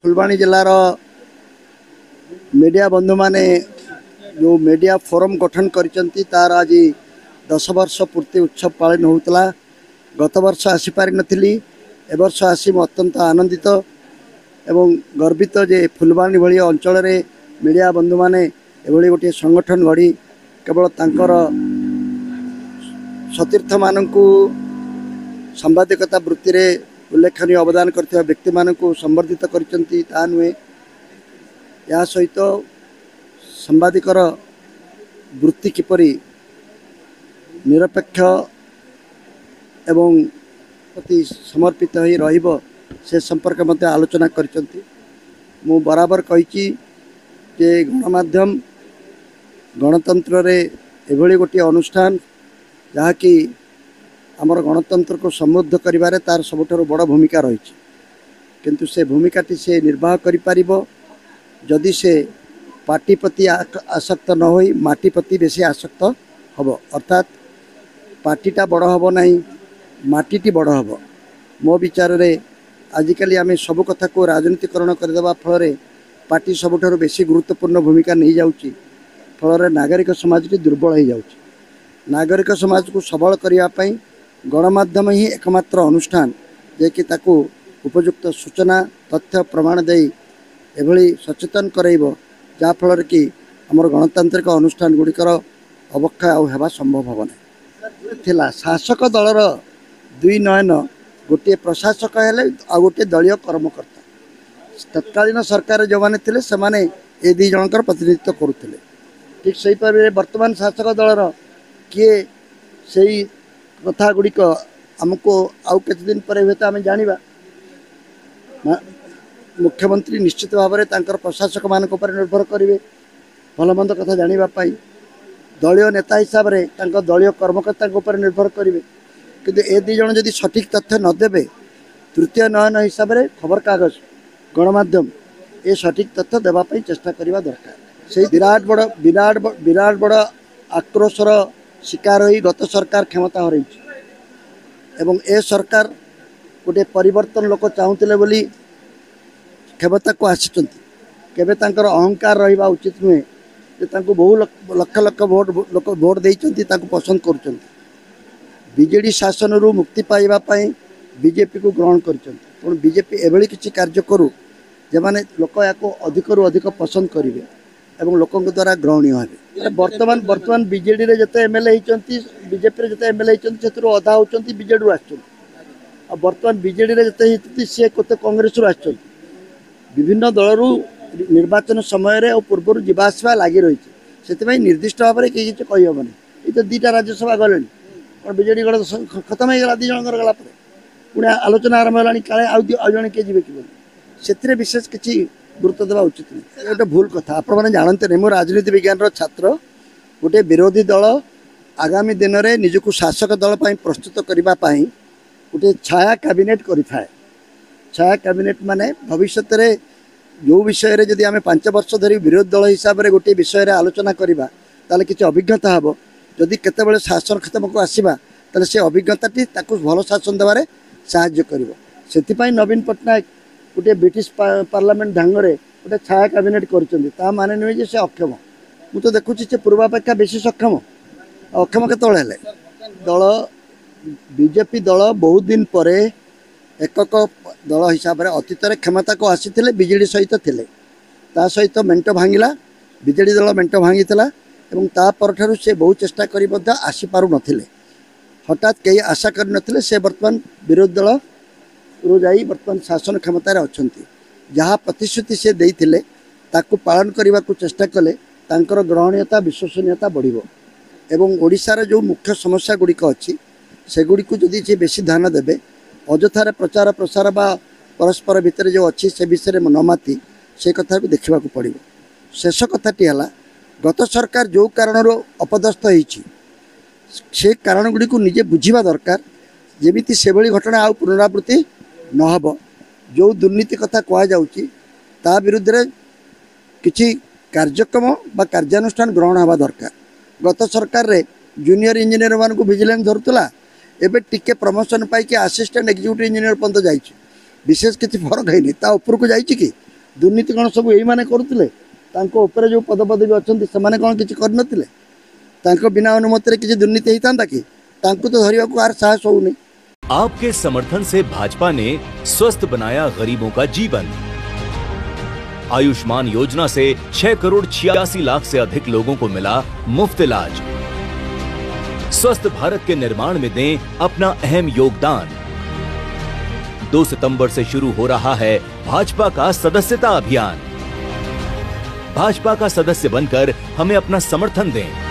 Phulbani जिलार media बंधु माने जो मीडिया फोरम गठन करिसेंती तार आज 10 वर्ष पूर्ति उत्सव पालन होता। गत वर्ष आसीपारि नथिली ए वर्ष आसी मैं अत्यंत आनंदित एवं गर्वित जे फुलवाणी भली अंचल रे मीडिया बंधु माने एभली गोटे संगठन गढ़ी केवल तांकर सतीर्थ मानकु सांबादिकता वृत्ति रे उल्लेखनीय अवदान करथिबा व्यक्ति मानकु संवर्धित करिसेंती ता नुहे। या सहित सांबादिकर वृत्ति किपरि निरपेक्ष एवं प्रति समर्पित होई रहिबो से संपर्क मध्य आलोचना करिसेंती। मु बराबर कहिछि जे गणमाध्यम गणतंत्र रे एभली गोटे अनुष्ठान जहाँकि आमर गणतंत्र को समृद्ध करिबारे तार सबुठारु बड़ भूमिका रही। किंतु से भूमिकाटी से निर्वाह करि पारिबो जदि से पार्टी प्रति आसक्त न होई माटी प्रति बेसी आसक्त हबो। अर्थात पार्टीटा बड़ हबो नहीं, माटीटी बड़ हबो। मो विचार रे आजिकली आमे सब कथा को राजनीतिकरण करदेवा फल पार्टी सबुठारु बेसी गुरुत्वपूर्ण भूमिका नहीं जाउची। फल नागरिक समाजटी दुर्बल हो जाउची। नागरिक समाज को सबल करिया पई गणमाध्यम ही एकमात्र अनुष्ठान जे कि ताकू उपयुक्त सूचना तथ्य प्रमाण दे एभली सचेतन करइबो जा फल कि हमर गणतांत्रिक अनुष्ठान गुड़िकर अवक्षय आवा संभव हम ना। शासक दलर दुई नयन गोटे प्रशासक हेले आ गोटे दलीय कर्मकर्ता। तत्कालीन सरकार जो माने थिले से माने ए दी जनकर प्रतिनिधित्व करुथिले। ठीक सही पर वर्तमान शासक दलर किए सही कथा गुड़िक आमको आउ केते दिन पर हेते आमे जानिबा। मुख्यमंत्री निश्चित भाव में तांकर प्रशासक मानक पर निर्भर करेंगे भल मंद कथा जानिबा पाई। दलीय नेता हिसाब रे तांकर दलीय कर्मकर्ता उपर निर्भर करेंगे। किंतु ए दी जन जदि सठिक तथ्य न देबे तृतीय नयन हिसाब रे खबर कागज गणमाध्यम ए सठिक तथ्य देवा पाई चेष्टा करबा दरकार। से विराट बड़ आक्रोशर शिकार होई गत सरकार क्षमता हरई एवं ए सरकार गोटे परिवर्तन लोक चाहूले बोली क्षमता को आसिचंती। केबे तांकर अहंकार रहिबा उचित नुहे जे तांको बहु लक्ष लक्ष लोक भोट देइचंती तांको पसंद करूचंती। बीजेडी शासन रु मुक्ति पाइबा पई बीजेपी को ग्रहण करिचंती। पण बीजेपी एभली किछि कार्य करू जे माने लोक याको अधिक रु अधिक पसंद करिवे एवं लोकों द्वारा ग्रहणीय है। वर्तमान बीजेडी रे जते एमएलए होचंती बीजेपी रे जते एमएलए होचंती सेतु अधा होचंती बीजेडी रु आछंती। आ वर्तमान बीजेडी रे जते हितती से कोते कांग्रेस रु आछंती। विभिन्न दल रु निर्वाचन समय रे और पूर्व जीवासवा लागि रही से निर्दिष्ट भाव में किसी कही हेनी। ये तो दुईटा राज्यसभा गले और बीजेडी गण खत्म हो गला दी जनकर गला पुणी आलोचना आरंभ है काले आउ जड़े किए जी कि विशेष किसी गुरुत्व देवा उचित नहीं। गोटे भूल कथा आपने जानते नहीं। मो राजनीति विज्ञान छात्र गोटे विरोधी दल आगामी दिन में निजक शासक दल प्रस्तुत करने गोटे छाया कैबिनेट करें। छाया कैबिनेट माने भविष्य में जो विषय रे जदि आमे 5 वर्ष धरी विरोधी दल हिसाब से गोटे विषय रे आलोचना करवा ताले किसी अभिज्ञता हम जदि केतेबेले शासन क्षेत्र को आसवा ताले से अभिज्ञताटी ताकू भल शासन देवारे साहाय्य करिवो। सेतिपई नवीन पट्टनायक गोटे ब्रिटिश पार्लियामेंट ढंगरे गोटे छाया कैबिनेट करचंदी। ता माने नुहे जे से अक्षम। मु तो देखुची से पूर्वापेक्षा बेसी सक्षम। अक्षम केतळे हेले दल बीजेपी दल बहुत दिन पर एकक दल हिसाब से अतीत क्षमता को आसी बीजेडी सहित थे। ता सहित मेंट भांगिला बीजेडी दल मेंट भांगी तापर से बहुत चेष्टा करी आसी पारु नथिले। हठात कई आशा कर नथिले से वर्तमान विरोधी दल रु जाई वर्तमान शासन क्षमतार अछंती। जहाँ प्रतिश्रुति से देइथिले ताकू पालन करने को चेष्टा कले तांकर ग्रहणीयता विश्वसनीयता बढ़िबो। एवं ओडिशार जो मुख्य समस्या गुड़िक अच्छी सेगुड़ी को जदि से बेसी ध्यान देबे अजथार प्रचार प्रसार बा परस्पर भितर जो अच्छी से विषय में नमाती से कथा भी देखा पड़ो। शेष कथाटी है गत सरकार जो कारण अपदस्थ होती से कारण गुड़ी को निजे बुझा दरकार जेमिति से भली घटना आउ पुनरावृत्ति नहब। जो दुर्नीति कथा कहुच्छी ता विरुद्ध रे किछि कार्यक्रम बा कार्यानुष्ठान ग्रहण हवा दरकार। गत सरकार रे जूनियर इंजीनियर मान को विजिलेंस धरुला एबे टिके प्रमोशन पाई कि असिस्टेंट एग्जीक्यूटिव इंजीनियर पर्यंत जाइए विशेष किसी फरक है ता ऊपर को जाइए कि दुर्नीति कौन सब यही माने करुले ऊपर जो पदपदवी अच्छा से कौन किसी कर बिना अनुमति किसी दुर्नीति होता कि तो धरने को आर साहस होनी। आपके समर्थन से भाजपा ने स्वस्थ बनाया गरीबों का जीवन। आयुष्मान योजना से 6 करोड़ 86 लाख से अधिक लोगों को मिला मुफ्त इलाज। स्वस्थ भारत के निर्माण में दें अपना अहम योगदान। 2 सितंबर से शुरू हो रहा है भाजपा का सदस्यता अभियान। भाजपा का सदस्य बनकर हमें अपना समर्थन दें।